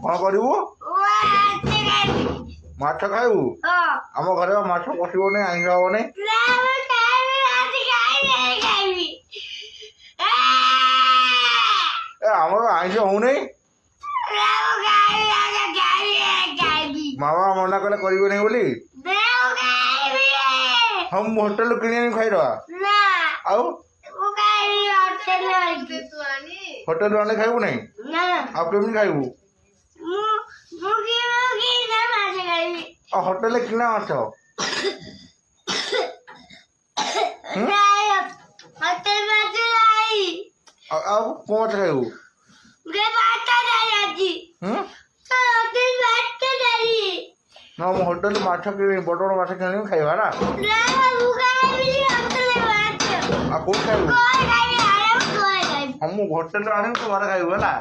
कौन करू माछ खाइबू आम घर माछ पशिबो नहीं आइंस हब नहीं आमर आइंस हो नहीं मामा मना कले करिबो नहीं बोली हम होटल किने खाई रहा आउ होटल आने खाइबू नहीं आप केमनी खाइबू होटल किना माछ अब कौन माछ खाइबू ना हम होटल माछ किने बड़ माछ किने खाइबा ना आ कोन खाइबू हम होटल आने तो मार खाइबू ना